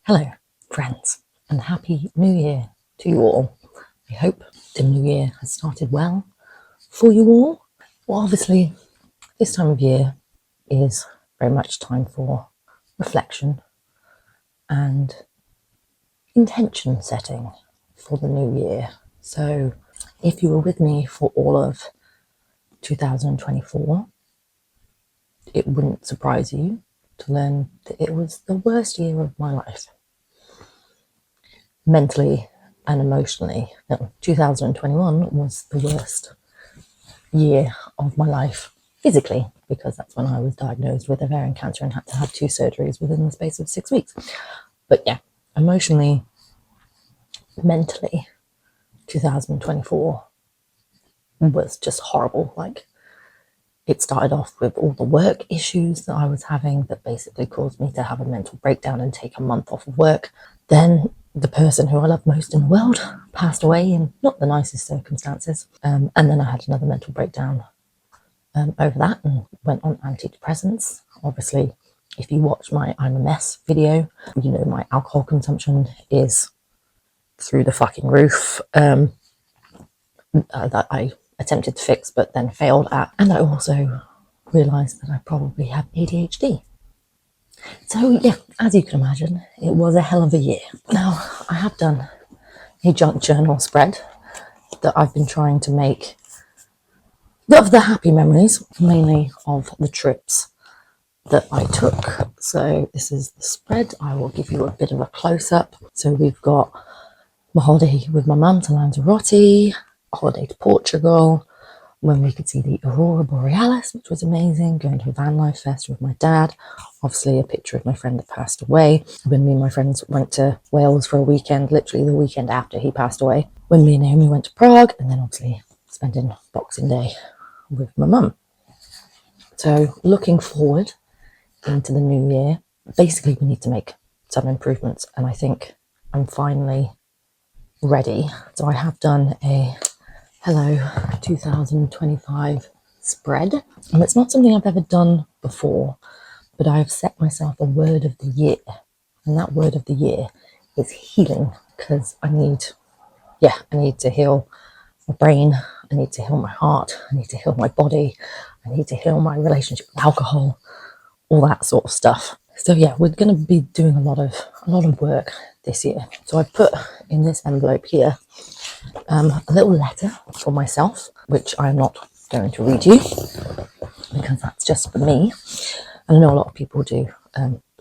Hello, friends, and Happy New Year to you all. I hope the new year has started well for you all. Well, obviously, this time of year is very much time for reflection and intention setting for the new year. So, if you were with me for all of 2024, it wouldn't surprise you to learn that it was the worst year of my life. Mentally and emotionally. No, 2021 was the worst year of my life physically, because that's when I was diagnosed with ovarian cancer and had to have 2 surgeries within the space of 6 weeks. But yeah, emotionally, mentally, 2024 was just horrible. Like, it started off with all the work issues that I was having that basically caused me to have a mental breakdown and take a month off of work. Then the person who I love most in the world passed away in not the nicest circumstances. And then I had another mental breakdown over that and went on antidepressants. Obviously, if you watch my I'm a Mess video, you know my alcohol consumption is through the fucking roof. That I attempted to fix but then failed at. And I also realised that I probably have ADHD. So yeah, as you can imagine, it was a hell of a year. Now, I have done a junk journal spread that I've been trying to make of the happy memories, mainly of the trips that I took. So this is the spread. I will give you a bit of a close-up. So we've got my holiday with my mum to Lanzarote, a holiday to Portugal, when we could see the Aurora Borealis, which was amazing, going to a van life fest with my dad, obviously a picture of my friend that passed away, when me and my friends went to Wales for a weekend, literally the weekend after he passed away, when me and Naomi went to Prague, and then obviously spending Boxing Day with my mum. So looking forward into the new year, basically we need to make some improvements, and I think I'm finally ready. So I have done a Hello 2025 spread, and it's not something I've ever done before, but I've set myself a word of the year, and that word of the year is healing, because I need to heal my brain, I need to heal my heart, I need to heal my body, I need to heal my relationship with alcohol, all that sort of stuff. So yeah, we're going to be doing a lot of work this year. So I put in this envelope here a little letter for myself, which I'm not going to read you because that's just for me. And I know a lot of people do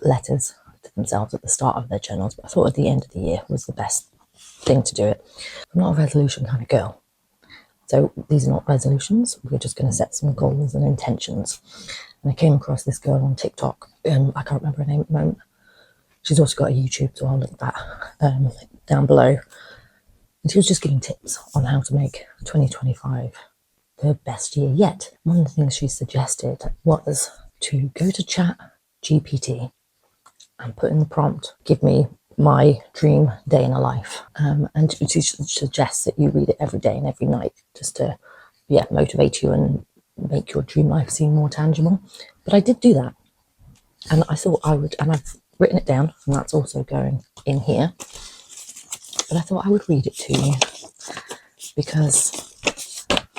letters to themselves at the start of their journals, but I thought at the end of the year was the best thing to do it. I'm not a resolution kind of girl. So these are not resolutions. We're just going to set some goals and intentions. And I came across this girl on TikTok. I can't remember her name at the moment. She's also got a YouTube, so I'll link that down below. And she was just giving tips on how to make 2025 the best year yet. One of the things she suggested was to go to Chat GPT and put in the prompt, give me my dream day in a life. And she suggests that you read it every day and every night just to motivate you and make your dream life seem more tangible. But I did do that. And I thought I would, and I've written it down, and that's also going in here. But I thought I would read it to you because,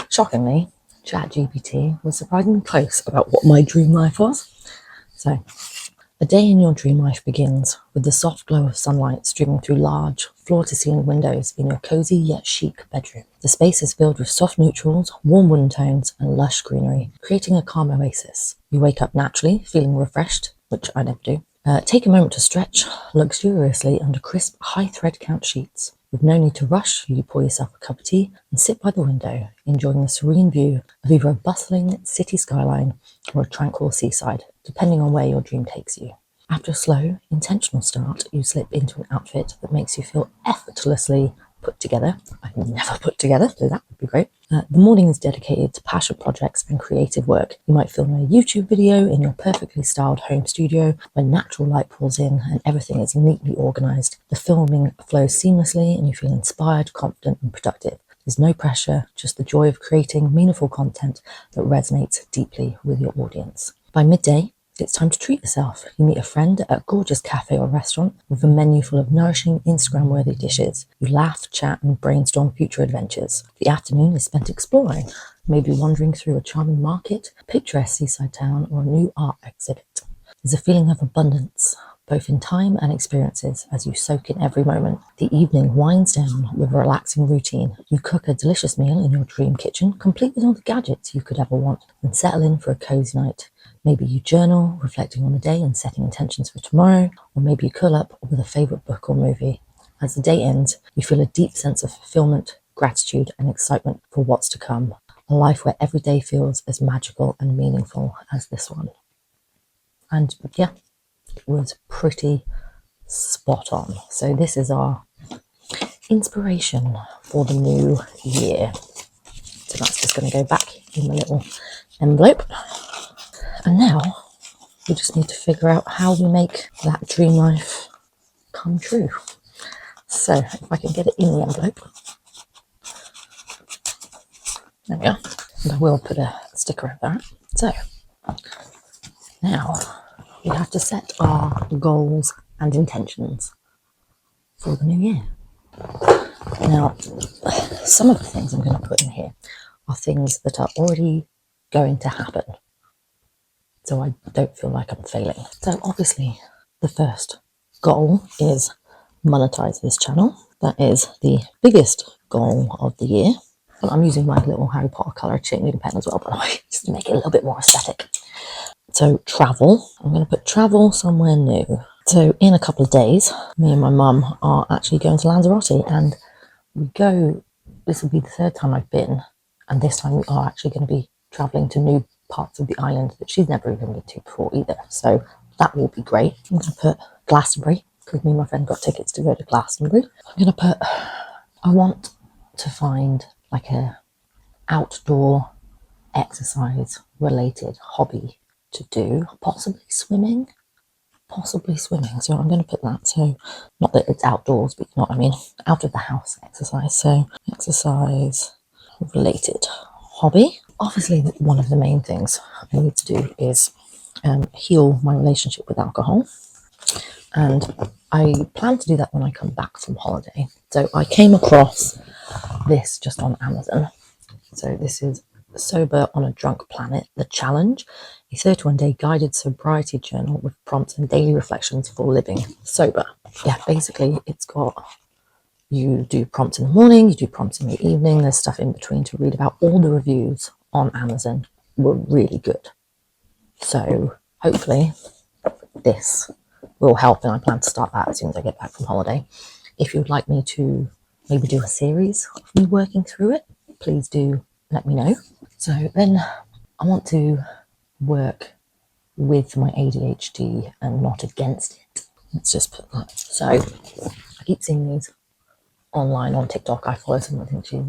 shockingly, ChatGPT was surprisingly close about what my dream life was. So, a day in your dream life begins with the soft glow of sunlight streaming through large, floor-to-ceiling windows in your cozy yet chic bedroom. The space is filled with soft neutrals, warm wooden tones, and lush greenery, creating a calm oasis. You wake up naturally, feeling refreshed, which I never do. Take a moment to stretch luxuriously under crisp, high thread count sheets. With no need to rush, you pour yourself a cup of tea and sit by the window, enjoying the serene view of either a bustling city skyline or a tranquil seaside, depending on where your dream takes you. After a slow, intentional start, you slip into an outfit that makes you feel effortlessly put together. I've never put together, so that would be great. The morning is dedicated to passion projects and creative work. You might film a YouTube video in your perfectly styled home studio when natural light pours in and everything is neatly organised. The filming flows seamlessly and you feel inspired, confident and productive. There's no pressure, just the joy of creating meaningful content that resonates deeply with your audience. By midday, It's time to treat yourself. You meet a friend at a gorgeous cafe or restaurant with a menu full of nourishing, Instagram-worthy dishes. You laugh, chat, and brainstorm future adventures. The afternoon is spent exploring, maybe wandering through a charming market, a picturesque seaside town, or a new art exhibit. There's a feeling of abundance, both in time and experiences, as you soak in every moment. The evening winds down with a relaxing routine. You cook a delicious meal in your dream kitchen, complete with all the gadgets you could ever want, and settle in for a cozy night. Maybe you journal, reflecting on the day and setting intentions for tomorrow, or maybe you curl up with a favourite book or movie. As the day ends, you feel a deep sense of fulfillment, gratitude, and excitement for what's to come. A life where every day feels as magical and meaningful as this one. And yeah, it was pretty spot on. So this is our inspiration for the new year. So that's just going to go back in the little envelope. And now we just need to figure out how we make that dream life come true. So if I can get it in the envelope. There we are. And I will put a sticker of that. So now we have to set our goals and intentions for the new year. Now, some of the things I'm going to put in here are things that are already going to happen, so I don't feel like I'm failing. So obviously, the first goal is monetize this channel. That is the biggest goal of the year. And I'm using my little Harry Potter colour shading pen as well, by the way, just to make it a little bit more aesthetic. So travel, I'm going to put travel somewhere new. So in a couple of days, me and my mum are actually going to Lanzarote, and we go, this will be the third time I've been, and this time we are actually going to be travelling to new parts of the island that she's never even been to before either. So that will be great. I'm going to put Glastonbury, because me and my friend got tickets to go to Glastonbury. I'm going to put, I want to find like a outdoor exercise related hobby to do, possibly swimming. So I'm going to put that, so not that it's outdoors, but you know what I mean, out of the house exercise. So exercise related hobby. Obviously one of the main things I need to do is heal my relationship with alcohol, and I plan to do that when I come back from holiday. So I came across this just on Amazon. So this is Sober on a Drunk Planet, The Challenge, a 31-day guided sobriety journal with prompts and daily reflections for living sober. Yeah, basically it's got, you do prompts in the morning, you do prompts in the evening, there's stuff in between to read about. All the reviews on Amazon were really good. So hopefully this will help, and I plan to start that as soon as I get back from holiday. If you'd like me to maybe do a series of me working through it, please do let me know. So then I want to work with my ADHD and not against it. Let's just put that. So I keep seeing these online on TikTok. I follow someone, I think she's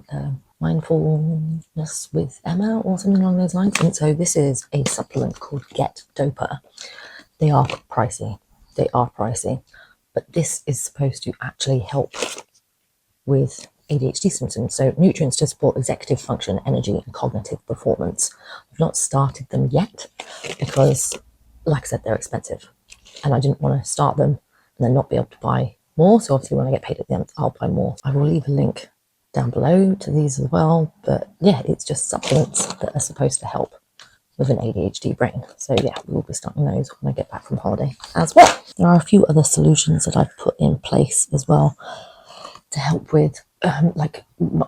Mindfulness with Emma or something along those lines. And so this is a supplement called Get Dopa. They are pricey, but this is supposed to actually help with ADHD symptoms. So nutrients to support executive function, energy, and cognitive performance. I've not started them yet because, like I said, they're expensive, and I didn't want to start them and then not be able to buy more. So obviously when I get paid at the end, I'll buy more. I will leave a link down below to these as well. But yeah, it's just supplements that are supposed to help with an ADHD brain. So yeah, we will be starting those when I get back from holiday as well. There are a few other solutions that I've put in place as well to help with like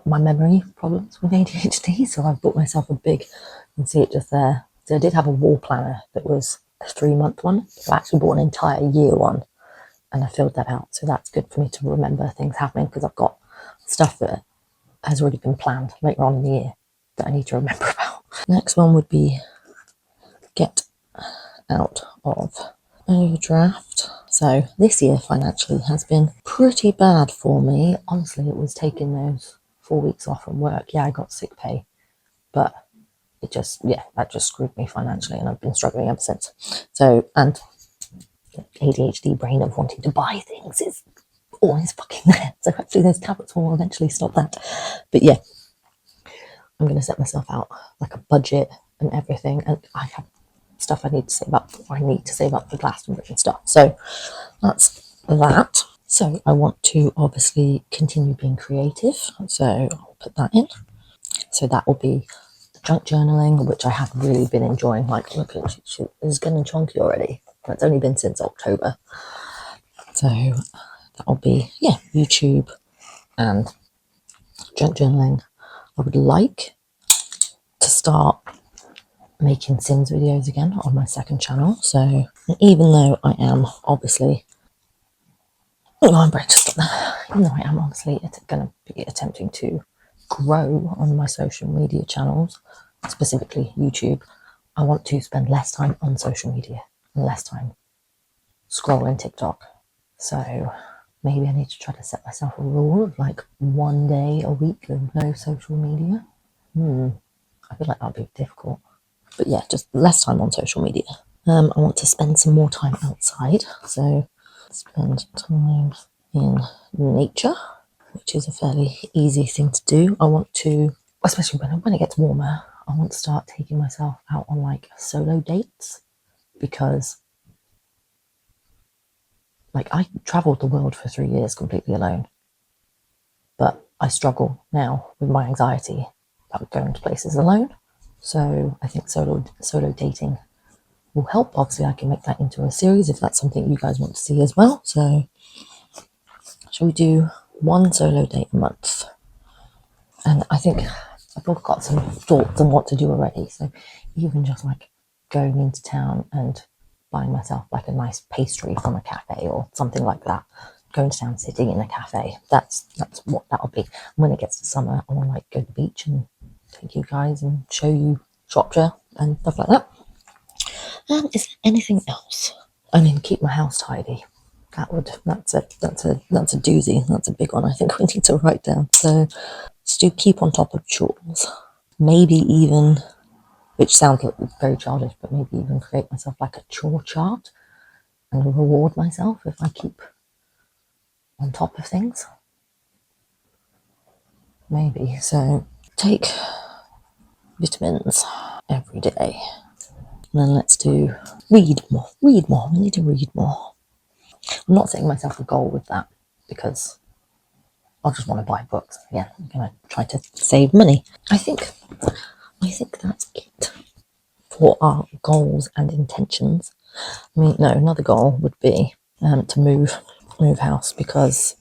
my memory problems with ADHD. So I've bought myself a big, you can see it just there. So I did have a wall planner that was a 3-month one. So I actually bought an entire year one, and I filled that out. So that's good for me to remember things happening, because I've got stuff that has already been planned later on in the year that I need to remember about. Next one would be get out of overdraft. So this year financially has been pretty bad for me. Honestly, it was taking those 4 weeks off from work. Yeah, I got sick pay, but it just, yeah, that just screwed me financially, and I've been struggling ever since. So, and ADHD brain of wanting to buy things is always fucking there. So hopefully those tablets will eventually stop that. But yeah, I'm going to set myself out like a budget and everything. And I have stuff I need to save up for. I need to save up for Glastonbury and stuff. So that's that. So I want to obviously continue being creative. So I'll put that in. So that will be the junk journaling, which I have really been enjoying. Like, look, it's getting chunky already. It's only been since October. So that'll be, yeah, YouTube and junk journaling. I would like to start making Sims videos again on my second channel. So even though I am obviously, even though I am obviously going to be attempting to grow on my social media channels, specifically YouTube, I want to spend less time on social media and less time scrolling TikTok. So maybe I need to try to set myself a rule of like 1 day a week of no social media. I feel like that'll be difficult. But yeah, just less time on social media. I want to spend some more time outside. So spend time in nature, which is a fairly easy thing to do. I want to, especially when it gets warmer, I want to start taking myself out on like solo dates, because like I traveled the world for 3 years completely alone, but I struggle now with my anxiety about going to places alone. So I think solo dating will help. Obviously, I can make that into a series if that's something you guys want to see as well. So shall we do 1 solo date a month? And I think I've got some thoughts on what to do already. So even just like going into town and buying myself like a nice pastry from a cafe or something like that. Going to town, sitting in a cafe. That's what that'll be. When it gets to summer, I want to like go to the beach and take you guys and show you Shropshire and stuff like that. Is there anything else? I mean, keep my house tidy. That's a doozy. That's a big one. I think we need to write down. So let's do keep on top of chores. Maybe even, which sounds like very childish, but maybe even create myself like a chore chart and reward myself if I keep on top of things. Maybe. So take vitamins every day. And then let's do read more. We need to read more. I'm not setting myself a goal with that because I just want to buy books. Yeah, I'm going to try to save money. I think that's it for our goals and intentions. I mean, no, another goal would be to move house, because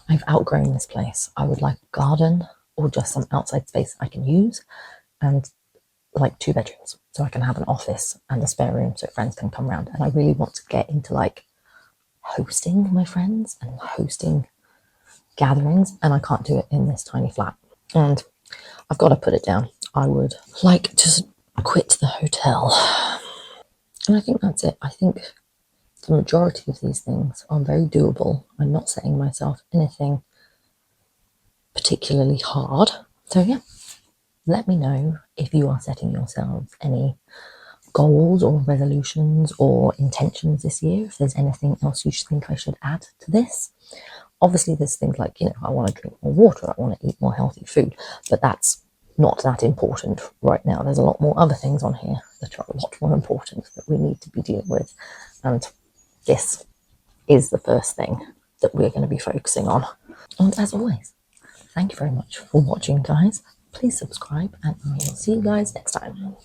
I've outgrown this place. I would like a garden or just some outside space I can use, and like 2 bedrooms, so I can have an office and a spare room so friends can come around. And I really want to get into like hosting my friends and hosting gatherings, and I can't do it in this tiny flat. And I've got to put it down. I would like to quit the hotel. And I think that's it. I think the majority of these things are very doable. I'm not setting myself anything particularly hard. So yeah, let me know if you are setting yourselves any goals or resolutions or intentions this year. If there's anything else you think I should add to this. Obviously, there's things like, I want to drink more water, I want to eat more healthy food, but that's not that important right now. There's a lot more other things on here that are a lot more important that we need to be dealing with. And this is the first thing that we're going to be focusing on. And as always, thank you very much for watching, guys. Please subscribe, and I will see you guys next time.